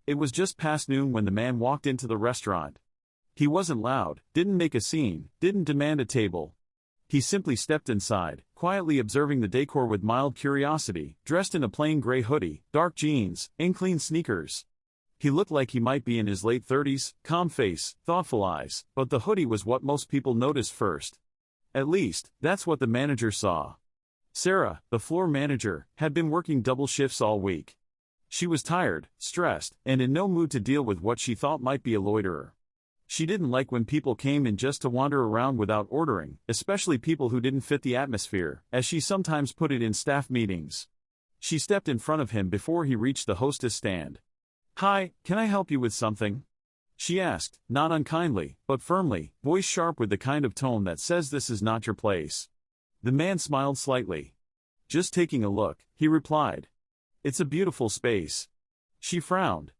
It was just past noon when the man walked into the restaurant. He wasn't loud, didn't make a scene, didn't demand a table. He simply stepped inside, quietly observing the decor with mild curiosity, dressed in a plain gray hoodie, dark jeans, and clean sneakers. He looked like he might be in his late 30s, calm face, thoughtful eyes, but the hoodie was what most people noticed first. At least, that's what the manager saw. Sarah, the floor manager, had been working double shifts all week. She was tired, stressed, and in no mood to deal with what she thought might be a loiterer. She didn't like when people came in just to wander around without ordering, especially people who didn't fit the atmosphere, as she sometimes put it in staff meetings. She stepped in front of him before he reached the hostess stand. "Hi, can I help you with something?" she asked, not unkindly, but firmly, voice sharp with the kind of tone that says this is not your place. The man smiled slightly. "Just taking a look," he replied. "It's a beautiful space." She frowned.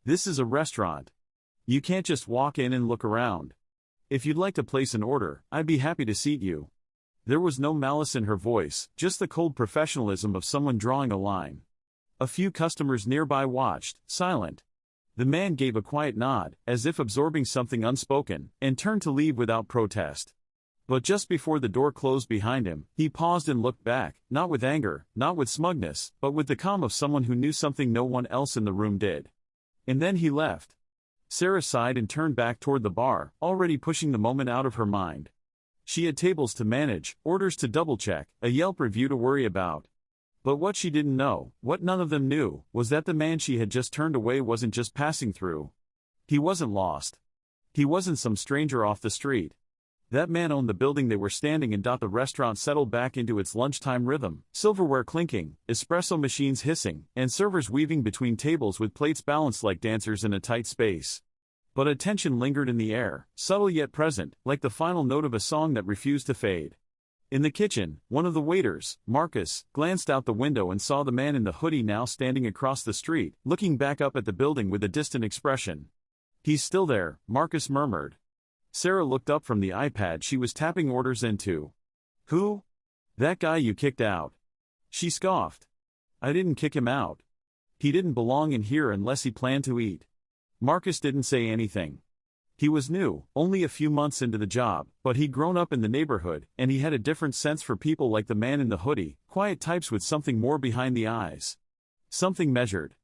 "This is a restaurant. You can't just walk in and look around. If you'd like to place an order, I'd be happy to seat you." There was no malice in her voice, just the cold professionalism of someone drawing a line. A few customers nearby watched, silent. The man gave a quiet nod, as if absorbing something unspoken, and turned to leave without protest. But just before the door closed behind him, he paused and looked back, not with anger, not with smugness, but with the calm of someone who knew something no one else in the room did. And then he left. Sarah sighed and turned back toward the bar, already pushing the moment out of her mind. She had tables to manage, orders to double-check, a Yelp review to worry about. But what she didn't know, what none of them knew, was that the man she had just turned away wasn't just passing through. He wasn't lost. He wasn't some stranger off the street. That man owned the building they were standing in. The restaurant settled back into its lunchtime rhythm, silverware clinking, espresso machines hissing, and servers weaving between tables with plates balanced like dancers in a tight space. But a tension lingered in the air, subtle yet present, like the final note of a song that refused to fade. In the kitchen, one of the waiters, Marcus, glanced out the window and saw the man in the hoodie now standing across the street, looking back up at the building with a distant expression. "He's still there," Marcus murmured. Sarah looked up from the iPad she was tapping orders into. "Who?" "That guy you kicked out." She scoffed. "I didn't kick him out. He didn't belong in here unless he planned to eat." Marcus didn't say anything. He was new, only a few months into the job, but he'd grown up in the neighborhood, and he had a different sense for people like the man in the hoodie, quiet types with something more behind the eyes. Something measured.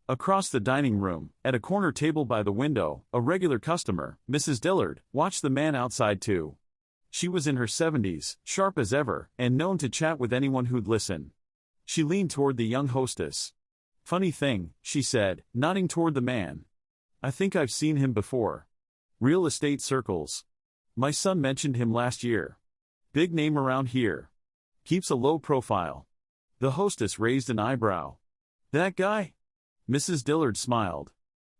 Across the dining room, at a corner table by the window, a regular customer, Mrs. Dillard, watched the man outside too. She was in her 70s, sharp as ever, and known to chat with anyone who'd listen. She leaned toward the young hostess. "Funny thing," she said, nodding toward the man. "I think I've seen him before. Real estate circles. My son mentioned him last year. Big name around here. Keeps a low profile." The hostess raised an eyebrow. "That guy?" Mrs. Dillard smiled.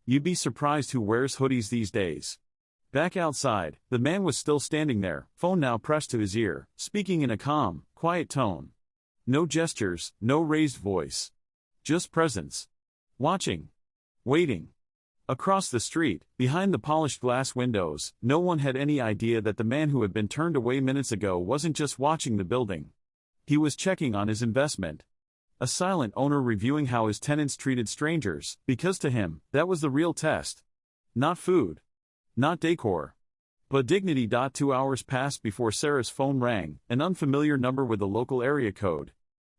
"You'd be surprised who wears hoodies these days." Back outside, the man was still standing there, phone now pressed to his ear, speaking in a calm, quiet tone. No gestures, no raised voice. Just presence. Watching. Waiting. Across the street, behind the polished glass windows, no one had any idea that the man who had been turned away minutes ago wasn't just watching the building. He was checking on his investment. A silent owner reviewing how his tenants treated strangers, because to him, that was the real test. Not food. Not decor. But dignity. 2 hours passed before Sarah's phone rang, an unfamiliar number with a local area code.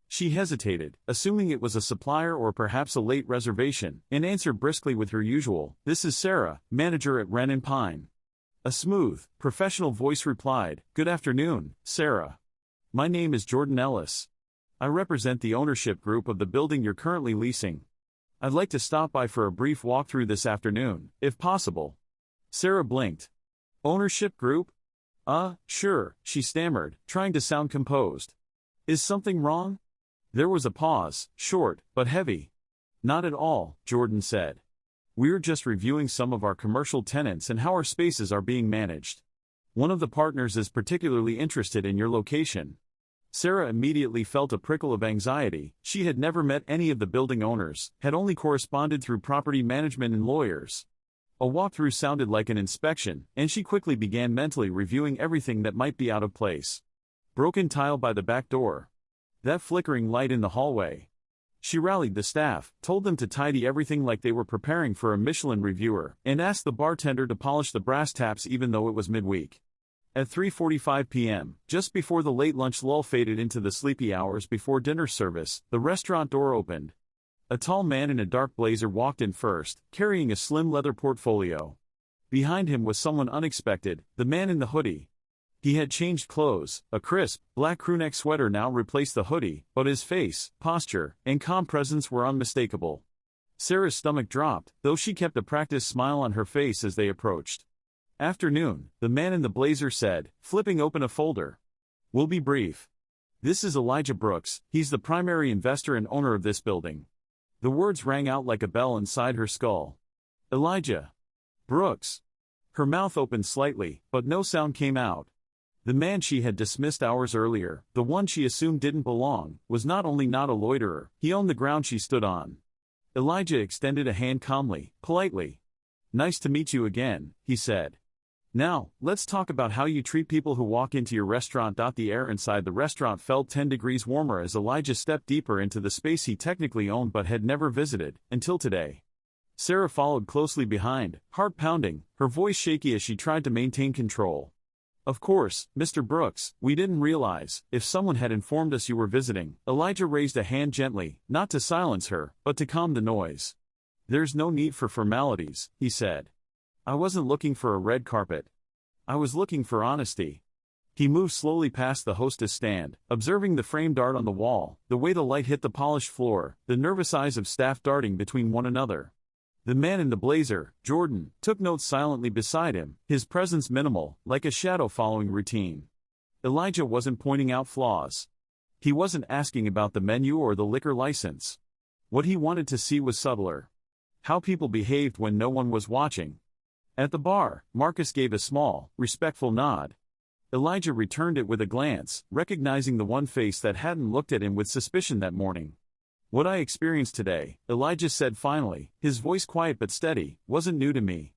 She hesitated, assuming it was a supplier or perhaps a late reservation, and answered briskly with her usual, "This is Sarah, manager at Wren and Pine." A smooth, professional voice replied, "Good afternoon, Sarah. My name is Jordan Ellis. I represent the ownership group of the building you're currently leasing. I'd like to stop by for a brief walkthrough this afternoon, if possible." Sarah blinked. "Ownership group? Sure," she stammered, trying to sound composed. "Is something wrong?" There was a pause, short, but heavy. "Not at all," Jordan said. "We're just reviewing some of our commercial tenants and how our spaces are being managed. One of the partners is particularly interested in your location." Sarah immediately felt a prickle of anxiety. She had never met any of the building owners, had only corresponded through property management and lawyers. A walkthrough sounded like an inspection, and she quickly began mentally reviewing everything that might be out of place. Broken tile by the back door. That flickering light in the hallway. She rallied the staff, told them to tidy everything like they were preparing for a Michelin reviewer, and asked the bartender to polish the brass taps even though it was midweek. At 3:45 p.m., just before the late lunch lull faded into the sleepy hours before dinner service, the restaurant door opened. A tall man in a dark blazer walked in first, carrying a slim leather portfolio. Behind him was someone unexpected, the man in the hoodie. He had changed clothes, a crisp, black crewneck sweater now replaced the hoodie, but his face, posture, and calm presence were unmistakable. Sarah's stomach dropped, though she kept a practiced smile on her face as they approached. "Afternoon," the man in the blazer said, flipping open a folder. "We'll be brief. This is Elijah Brooks, he's the primary investor and owner of this building." The words rang out like a bell inside her skull. Elijah Brooks. Her mouth opened slightly, but no sound came out. The man she had dismissed hours earlier, the one she assumed didn't belong, was not only not a loiterer, he owned the ground she stood on. Elijah extended a hand calmly, politely. "Nice to meet you again," he said. "Now, let's talk about how you treat people who walk into your restaurant." The air inside the restaurant felt 10 degrees warmer as Elijah stepped deeper into the space he technically owned but had never visited, until today. Sarah followed closely behind, heart pounding, her voice shaky as she tried to maintain control. "Of course, Mr. Brooks, we didn't realize, if someone had informed us you were visiting." Elijah raised a hand gently, not to silence her, but to calm the noise. "There's no need for formalities," he said. "I wasn't looking for a red carpet. I was looking for honesty." He moved slowly past the hostess stand, observing the framed art on the wall, the way the light hit the polished floor, the nervous eyes of staff darting between one another. The man in the blazer, Jordan, took notes silently beside him, his presence minimal, like a shadow following routine. Elijah wasn't pointing out flaws. He wasn't asking about the menu or the liquor license. What he wanted to see was subtler. How people behaved when no one was watching. At the bar, Marcus gave a small, respectful nod. Elijah returned it with a glance, recognizing the one face that hadn't looked at him with suspicion that morning. "What I experienced today," Elijah said finally, his voice quiet but steady, "wasn't new to me.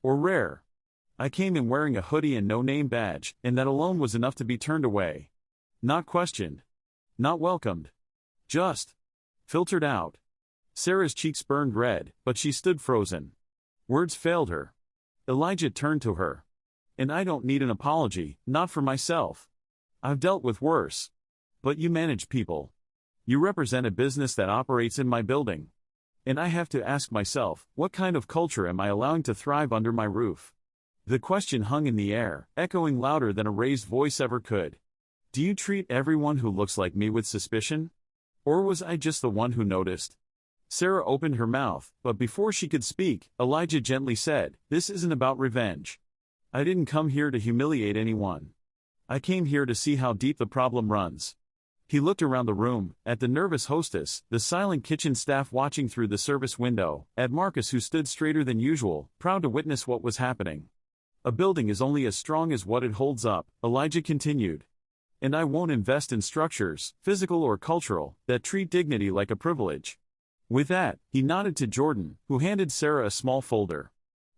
Or rare. I came in wearing a hoodie and no name badge, and that alone was enough to be turned away. Not questioned. Not welcomed. Just filtered out." Sarah's cheeks burned red, but she stood frozen. Words failed her. Elijah turned to her. "And I don't need an apology, not for myself. I've dealt with worse. But you manage people. You represent a business that operates in my building. And I have to ask myself, what kind of culture am I allowing to thrive under my roof?" The question hung in the air, echoing louder than a raised voice ever could. "Do you treat everyone who looks like me with suspicion? Or was I just the one who noticed?" Sarah opened her mouth, but before she could speak, Elijah gently said, "This isn't about revenge. I didn't come here to humiliate anyone. I came here to see how deep the problem runs." He looked around the room, at the nervous hostess, the silent kitchen staff watching through the service window, at Marcus who stood straighter than usual, proud to witness what was happening. "A building is only as strong as what it holds up," Elijah continued. "And I won't invest in structures, physical or cultural, that treat dignity like a privilege." With that, he nodded to Jordan, who handed Sarah a small folder.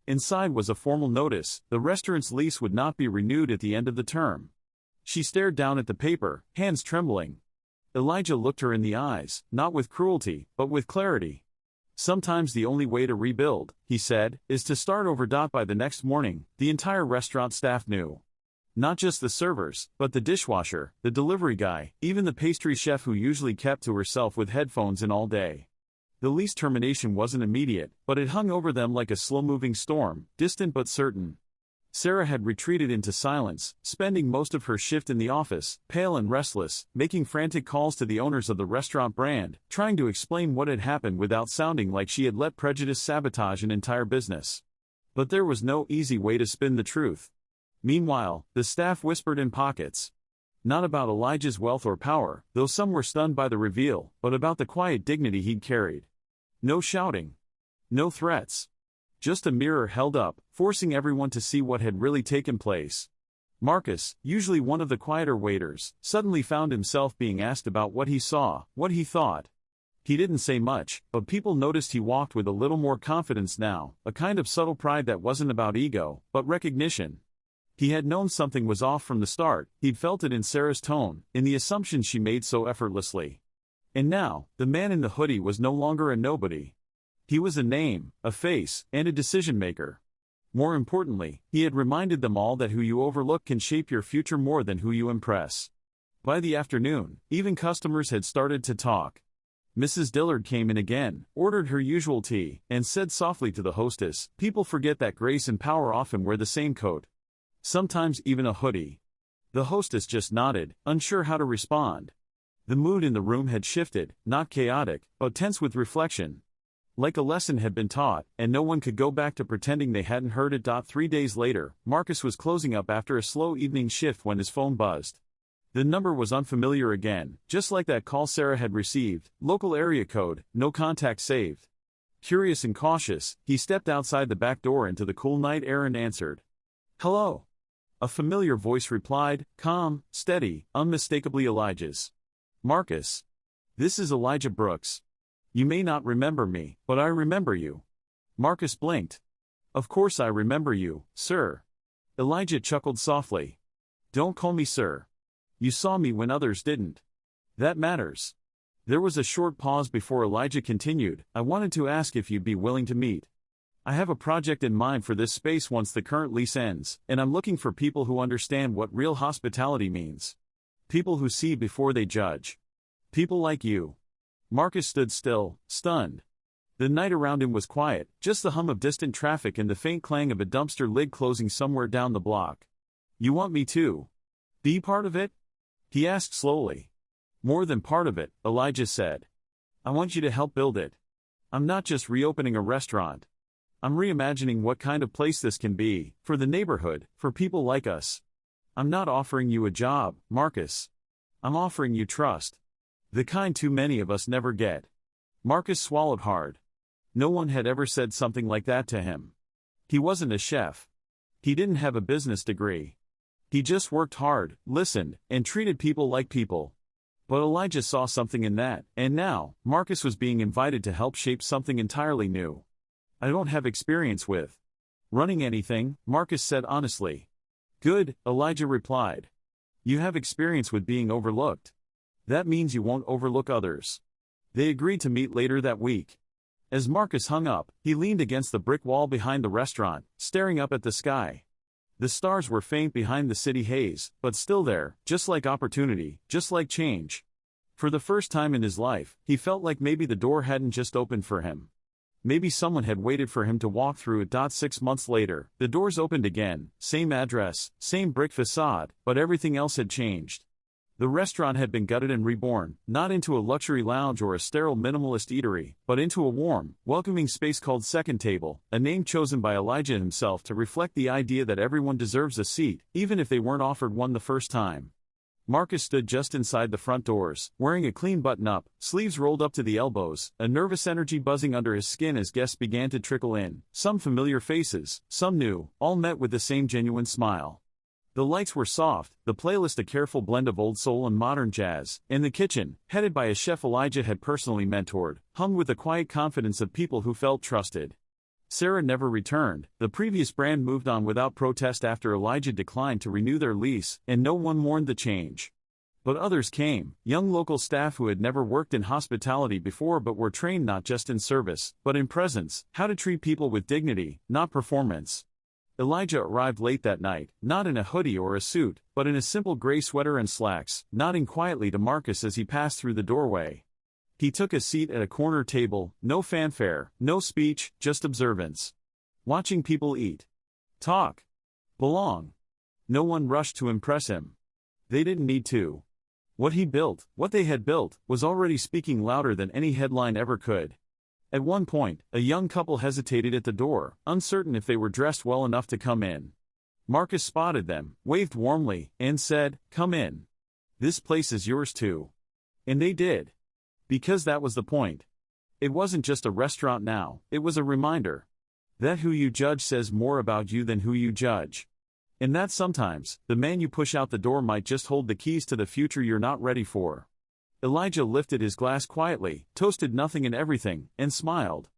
Inside was a formal notice: the restaurant's lease would not be renewed at the end of the term. She stared down at the paper, hands trembling. Elijah looked her in the eyes, not with cruelty, but with clarity. "Sometimes the only way to rebuild," he said, "is to start over." By the next morning, the entire restaurant staff knew. Not just the servers, but the dishwasher, the delivery guy, even the pastry chef who usually kept to herself with headphones in all day. The lease termination wasn't immediate, but it hung over them like a slow-moving storm, distant but certain. Sarah had retreated into silence, spending most of her shift in the office, pale and restless, making frantic calls to the owners of the restaurant brand, trying to explain what had happened without sounding like she had let prejudice sabotage an entire business. But there was no easy way to spin the truth. Meanwhile, the staff whispered in pockets. Not about Elijah's wealth or power, though some were stunned by the reveal, but about the quiet dignity he'd carried. No shouting. No threats. Just a mirror held up, forcing everyone to see what had really taken place. Marcus, usually one of the quieter waiters, suddenly found himself being asked about what he saw, what he thought. He didn't say much, but people noticed he walked with a little more confidence now, a kind of subtle pride that wasn't about ego, but recognition. He had known something was off from the start, he'd felt it in Sarah's tone, in the assumptions she made so effortlessly. And now, the man in the hoodie was no longer a nobody. He was a name, a face, and a decision-maker. More importantly, he had reminded them all that who you overlook can shape your future more than who you impress. By the afternoon, even customers had started to talk. Mrs. Dillard came in again, ordered her usual tea, and said softly to the hostess, "People forget that grace and power often wear the same coat. Sometimes even a hoodie." The hostess just nodded, unsure how to respond. The mood in the room had shifted, not chaotic, but tense with reflection. Like a lesson had been taught, and no one could go back to pretending they hadn't heard it. 3 days later, Marcus was closing up after a slow evening shift when his phone buzzed. The number was unfamiliar again, just like that call Sarah had received, local area code, no contact saved. Curious and cautious, he stepped outside the back door into the cool night air and answered. "Hello." A familiar voice replied, calm, steady, unmistakably Elijah's. "Marcus. This is Elijah Brooks. You may not remember me, but I remember you." Marcus blinked. "Of course I remember you, sir." Elijah chuckled softly. "Don't call me sir. You saw me when others didn't. That matters." There was a short pause before Elijah continued. "I wanted to ask if you'd be willing to meet. I have a project in mind for this space once the current lease ends, and I'm looking for people who understand what real hospitality means. People who see before they judge. People like you." Marcus stood still, stunned. The night around him was quiet, just the hum of distant traffic and the faint clang of a dumpster lid closing somewhere down the block. "You want me to be part of it?" he asked slowly. "More than part of it," Elijah said. "I want you to help build it. I'm not just reopening a restaurant. I'm reimagining what kind of place this can be, for the neighborhood, for people like us. I'm not offering you a job, Marcus. I'm offering you trust. The kind too many of us never get." Marcus swallowed hard. No one had ever said something like that to him. He wasn't a chef. He didn't have a business degree. He just worked hard, listened, and treated people like people. But Elijah saw something in that, and now, Marcus was being invited to help shape something entirely new. "I don't have experience with running anything," Marcus said honestly. "Good," Elijah replied. "You have experience with being overlooked. That means you won't overlook others." They agreed to meet later that week. As Marcus hung up, he leaned against the brick wall behind the restaurant, staring up at the sky. The stars were faint behind the city haze, but still there, just like opportunity, just like change. For the first time in his life, he felt like maybe the door hadn't just opened for him. Maybe someone had waited for him to walk through it. 6 months later, the doors opened again, same address, same brick facade, but everything else had changed. The restaurant had been gutted and reborn, not into a luxury lounge or a sterile minimalist eatery, but into a warm, welcoming space called Second Table, a name chosen by Elijah himself to reflect the idea that everyone deserves a seat, even if they weren't offered one the first time. Marcus stood just inside the front doors, wearing a clean button-up, sleeves rolled up to the elbows, a nervous energy buzzing under his skin as guests began to trickle in, some familiar faces, some new, all met with the same genuine smile. The lights were soft, the playlist a careful blend of old soul and modern jazz, and the kitchen, headed by a chef Elijah had personally mentored, hummed with the quiet confidence of people who felt trusted. Sarah never returned. The previous brand moved on without protest after Elijah declined to renew their lease, and no one mourned the change. But others came, young local staff who had never worked in hospitality before but were trained not just in service, but in presence, how to treat people with dignity, not performance. Elijah arrived late that night, not in a hoodie or a suit, but in a simple gray sweater and slacks, nodding quietly to Marcus as he passed through the doorway. He took a seat at a corner table, no fanfare, no speech, just observance. Watching people eat, talk, belong. No one rushed to impress him. They didn't need to. What he built, what they had built, was already speaking louder than any headline ever could. At one point, a young couple hesitated at the door, uncertain if they were dressed well enough to come in. Marcus spotted them, waved warmly, and said, "Come in. This place is yours too." And they did. Because that was the point. It wasn't just a restaurant now, it was a reminder that who you judge says more about you than who you judge. And that sometimes, the man you push out the door might just hold the keys to the future you're not ready for. Elijah lifted his glass quietly, toasted nothing and everything, and smiled.